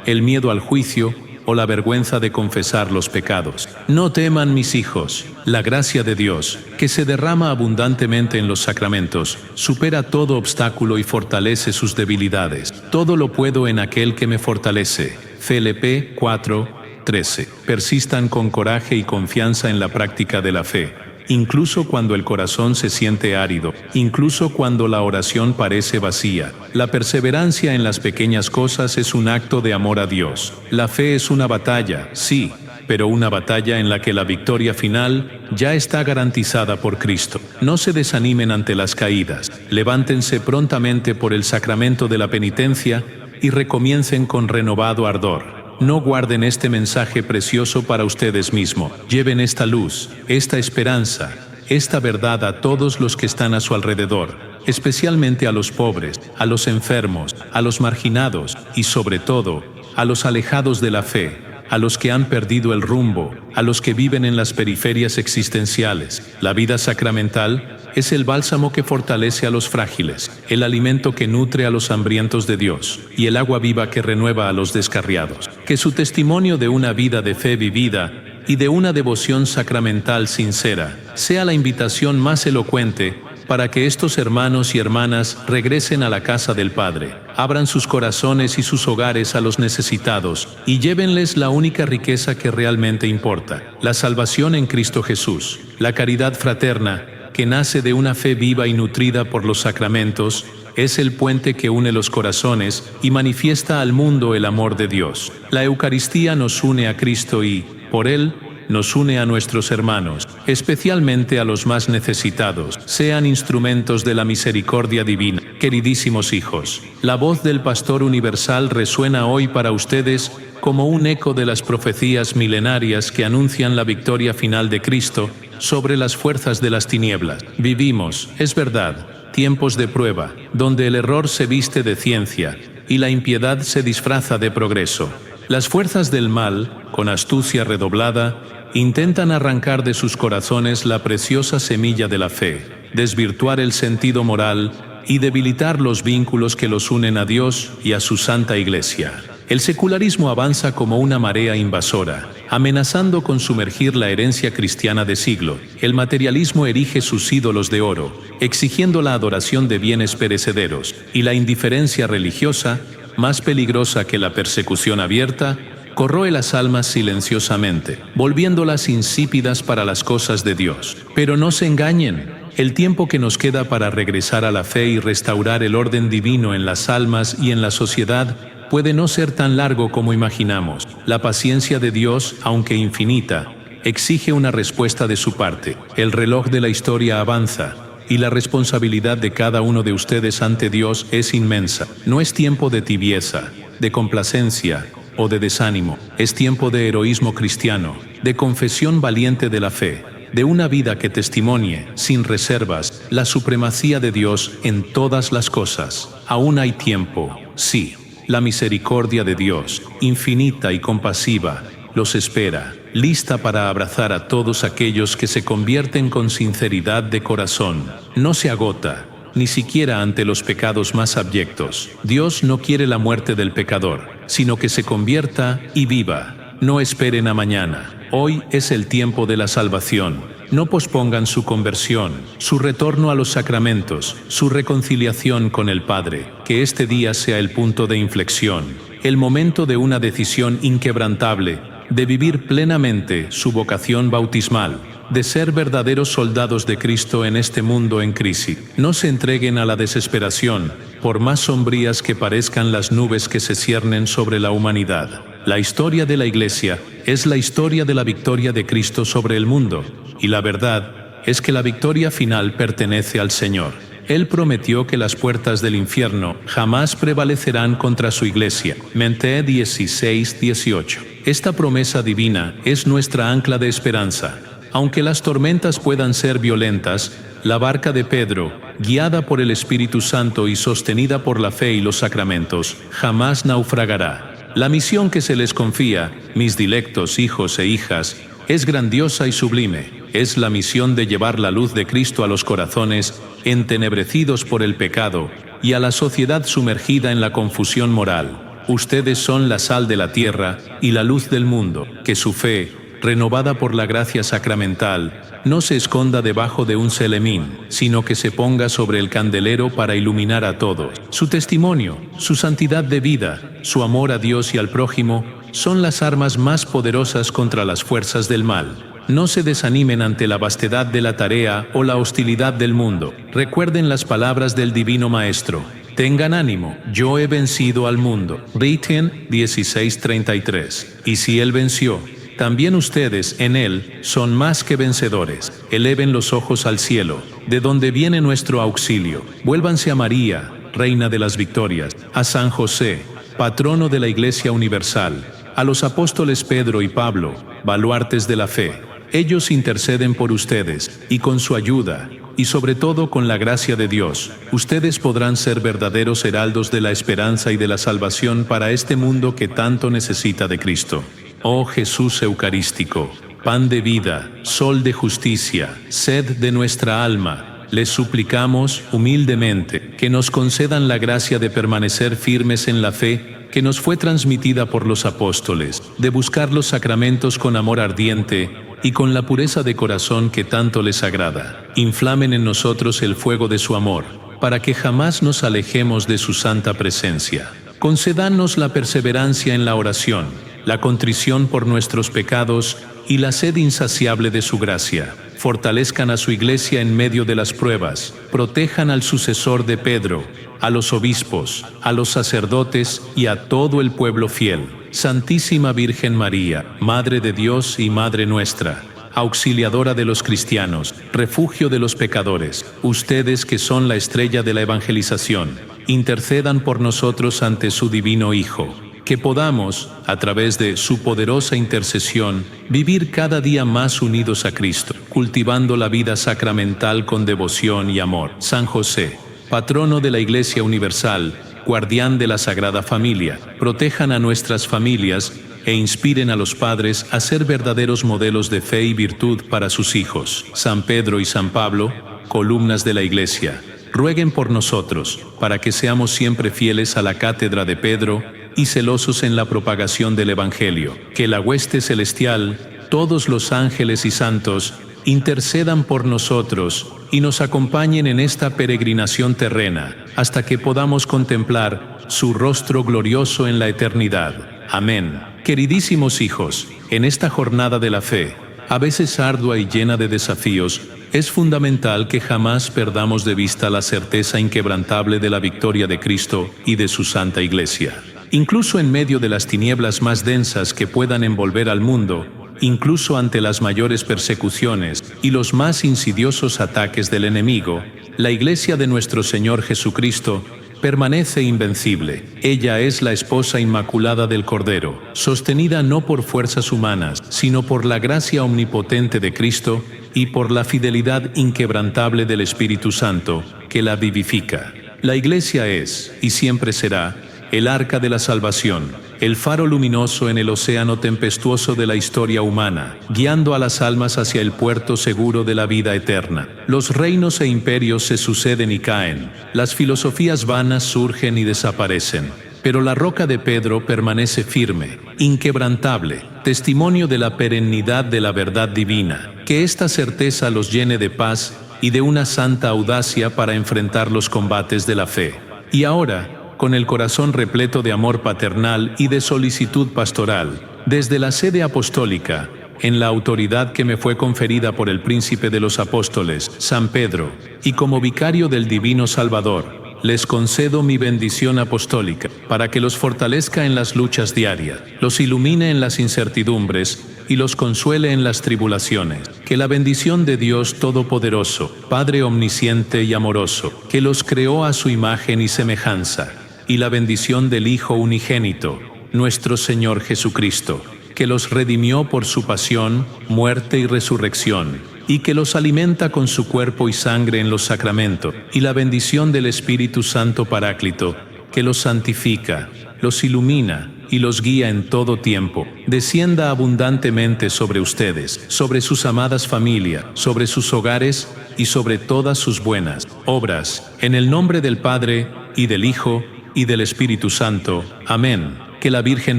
el miedo al juicio o la vergüenza de confesar los pecados. No teman, mis hijos, la gracia de Dios, que se derrama abundantemente en los sacramentos, supera todo obstáculo y fortalece sus debilidades. Todo lo puedo en aquel que me fortalece. Filipenses 4:13. Persistan con coraje y confianza en la práctica de la fe. Incluso cuando el corazón se siente árido, incluso cuando la oración parece vacía, la perseverancia en las pequeñas cosas es un acto de amor a Dios. La fe es una batalla, sí, pero una batalla en la que la victoria final ya está garantizada por Cristo. No se desanimen ante las caídas, levántense prontamente por el sacramento de la penitencia y recomiencen con renovado ardor. No guarden este mensaje precioso para ustedes mismos. Lleven esta luz, esta esperanza, esta verdad a todos los que están a su alrededor, especialmente a los pobres, a los enfermos, a los marginados y, sobre todo, a los alejados de la fe, a los que han perdido el rumbo, a los que viven en las periferias existenciales. La vida sacramental es el bálsamo que fortalece a los frágiles, el alimento que nutre a los hambrientos de Dios y el agua viva que renueva a los descarriados. Que su testimonio de una vida de fe vivida y de una devoción sacramental sincera sea la invitación más elocuente para que estos hermanos y hermanas regresen a la casa del Padre, abran sus corazones y sus hogares a los necesitados y llévenles la única riqueza que realmente importa, la salvación en Cristo Jesús, la caridad fraterna, que nace de una fe viva y nutrida por los sacramentos, es el puente que une los corazones y manifiesta al mundo el amor de Dios. La Eucaristía nos une a Cristo y, por Él, nos une a nuestros hermanos, especialmente a los más necesitados. Sean instrumentos de la misericordia divina. Queridísimos hijos, la voz del Pastor Universal resuena hoy para ustedes como un eco de las profecías milenarias que anuncian la victoria final de Cristo sobre las fuerzas de las tinieblas. Vivimos, es verdad, tiempos de prueba, donde el error se viste de ciencia y la impiedad se disfraza de progreso. Las fuerzas del mal, con astucia redoblada, intentan arrancar de sus corazones la preciosa semilla de la fe, desvirtuar el sentido moral y debilitar los vínculos que los unen a Dios y a su Santa Iglesia. El secularismo avanza como una marea invasora, amenazando con sumergir la herencia cristiana de siglo. El materialismo erige sus ídolos de oro, exigiendo la adoración de bienes perecederos, y la indiferencia religiosa, más peligrosa que la persecución abierta, corroe las almas silenciosamente, volviéndolas insípidas para las cosas de Dios. Pero no se engañen, el tiempo que nos queda para regresar a la fe y restaurar el orden divino en las almas y en la sociedad puede no ser tan largo como imaginamos. La paciencia de Dios, aunque infinita, exige una respuesta de su parte. El reloj de la historia avanza, y la responsabilidad de cada uno de ustedes ante Dios es inmensa. No es tiempo de tibieza, de complacencia o de desánimo. Es tiempo de heroísmo cristiano, de confesión valiente de la fe, de una vida que testimonie, sin reservas, la supremacía de Dios en todas las cosas. Aún hay tiempo, sí. La misericordia de Dios, infinita y compasiva, los espera, lista para abrazar a todos aquellos que se convierten con sinceridad de corazón. No se agota, ni siquiera ante los pecados más abyectos. Dios no quiere la muerte del pecador, sino que se convierta y viva. No esperen a mañana. Hoy es el tiempo de la salvación. No pospongan su conversión, su retorno a los sacramentos, su reconciliación con el Padre. Que este día sea el punto de inflexión, el momento de una decisión inquebrantable, de vivir plenamente su vocación bautismal, de ser verdaderos soldados de Cristo en este mundo en crisis. No se entreguen a la desesperación, por más sombrías que parezcan las nubes que se ciernen sobre la humanidad. La historia de la Iglesia es la historia de la victoria de Cristo sobre el mundo, y la verdad es que la victoria final pertenece al Señor. Él prometió que las puertas del infierno jamás prevalecerán contra su Iglesia. Mateo 16:18. Esta promesa divina es nuestra ancla de esperanza. Aunque las tormentas puedan ser violentas, la barca de Pedro, guiada por el Espíritu Santo y sostenida por la fe y los sacramentos, jamás naufragará. La misión que se les confía, mis dilectos hijos e hijas, es grandiosa y sublime. Es la misión de llevar la luz de Cristo a los corazones entenebrecidos por el pecado y a la sociedad sumergida en la confusión moral. Ustedes son la sal de la tierra y la luz del mundo. Que su fe, renovada por la gracia sacramental, no se esconda debajo de un celemín, sino que se ponga sobre el candelero para iluminar a todos. Su testimonio, su santidad de vida, su amor a Dios y al prójimo son las armas más poderosas contra las fuerzas del mal. No se desanimen ante la vastedad de la tarea o la hostilidad del mundo. Recuerden las palabras del Divino Maestro. Tengan ánimo, yo he vencido al mundo. Ríten 16:33. Y si Él venció, también ustedes en Él son más que vencedores. Eleven los ojos al cielo, de donde viene nuestro auxilio. Vuélvanse a María, Reina de las Victorias, a San José, patrono de la Iglesia Universal, a los apóstoles Pedro y Pablo, baluartes de la fe. Ellos interceden por ustedes, y con su ayuda, y sobre todo con la gracia de Dios, ustedes podrán ser verdaderos heraldos de la esperanza y de la salvación para este mundo que tanto necesita de Cristo. Oh Jesús Eucarístico, pan de vida, sol de justicia, sed de nuestra alma, les suplicamos humildemente que nos concedan la gracia de permanecer firmes en la fe que nos fue transmitida por los apóstoles, de buscar los sacramentos con amor ardiente y con la pureza de corazón que tanto les agrada. Inflamen en nosotros el fuego de su amor, para que jamás nos alejemos de su santa presencia. Concédanos la perseverancia en la oración, la contrición por nuestros pecados y la sed insaciable de su gracia. Fortalezcan a su Iglesia en medio de las pruebas, protejan al sucesor de Pedro, a los obispos, a los sacerdotes y a todo el pueblo fiel. Santísima Virgen María, Madre de Dios y Madre nuestra, auxiliadora de los cristianos, refugio de los pecadores, ustedes que son la estrella de la evangelización, intercedan por nosotros ante su divino Hijo, que podamos, a través de su poderosa intercesión, vivir cada día más unidos a Cristo, cultivando la vida sacramental con devoción y amor. San José, patrono de la Iglesia Universal, guardián de la Sagrada Familia, protejan a nuestras familias e inspiren a los padres a ser verdaderos modelos de fe y virtud para sus hijos. San Pedro y San Pablo, columnas de la Iglesia, rueguen por nosotros, para que seamos siempre fieles a la cátedra de Pedro y celosos en la propagación del Evangelio. Que la hueste celestial, todos los ángeles y santos, intercedan por nosotros y nos acompañen en esta peregrinación terrena, hasta que podamos contemplar su rostro glorioso en la eternidad. Amén. Queridísimos hijos, en esta jornada de la fe, a veces ardua y llena de desafíos, es fundamental que jamás perdamos de vista la certeza inquebrantable de la victoria de Cristo y de su Santa Iglesia. Incluso en medio de las tinieblas más densas que puedan envolver al mundo, incluso ante las mayores persecuciones y los más insidiosos ataques del enemigo, la Iglesia de nuestro Señor Jesucristo permanece invencible. Ella es la esposa inmaculada del Cordero, sostenida no por fuerzas humanas, sino por la gracia omnipotente de Cristo y por la fidelidad inquebrantable del Espíritu Santo, que la vivifica. La Iglesia es, y siempre será, el arca de la salvación, el faro luminoso en el océano tempestuoso de la historia humana, guiando a las almas hacia el puerto seguro de la vida eterna. Los reinos e imperios se suceden y caen, las filosofías vanas surgen y desaparecen, pero la roca de Pedro permanece firme, inquebrantable, testimonio de la perennidad de la verdad divina. Que esta certeza los llene de paz y de una santa audacia para enfrentar los combates de la fe. Y ahora, con el corazón repleto de amor paternal y de solicitud pastoral, desde la sede apostólica, en la autoridad que me fue conferida por el Príncipe de los Apóstoles, San Pedro, y como vicario del Divino Salvador, les concedo mi bendición apostólica, para que los fortalezca en las luchas diarias, los ilumine en las incertidumbres y los consuele en las tribulaciones. Que la bendición de Dios Todopoderoso, Padre omnisciente y amoroso, que los creó a su imagen y semejanza, y la bendición del Hijo unigénito, nuestro Señor Jesucristo, que los redimió por su pasión, muerte y resurrección, y que los alimenta con su cuerpo y sangre en los sacramentos, y la bendición del Espíritu Santo Paráclito, que los santifica, los ilumina y los guía en todo tiempo, descienda abundantemente sobre ustedes, sobre sus amadas familias, sobre sus hogares y sobre todas sus buenas obras, en el nombre del Padre, y del Hijo, y del Espíritu Santo. Amén. Que la Virgen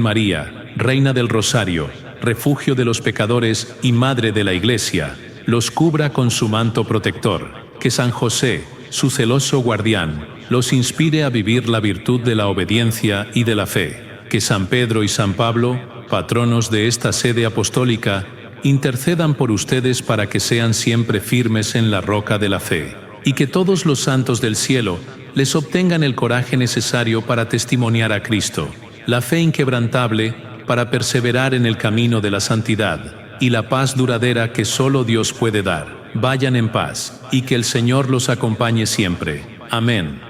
María, Reina del Rosario, refugio de los pecadores y Madre de la Iglesia, los cubra con su manto protector. Que San José, su celoso guardián, los inspire a vivir la virtud de la obediencia y de la fe. Que San Pedro y San Pablo, patronos de esta sede apostólica, intercedan por ustedes para que sean siempre firmes en la roca de la fe. Y que todos los santos del cielo les obtengan el coraje necesario para testimoniar a Cristo, la fe inquebrantable para perseverar en el camino de la santidad, y la paz duradera que solo Dios puede dar. Vayan en paz, y que el Señor los acompañe siempre. Amén.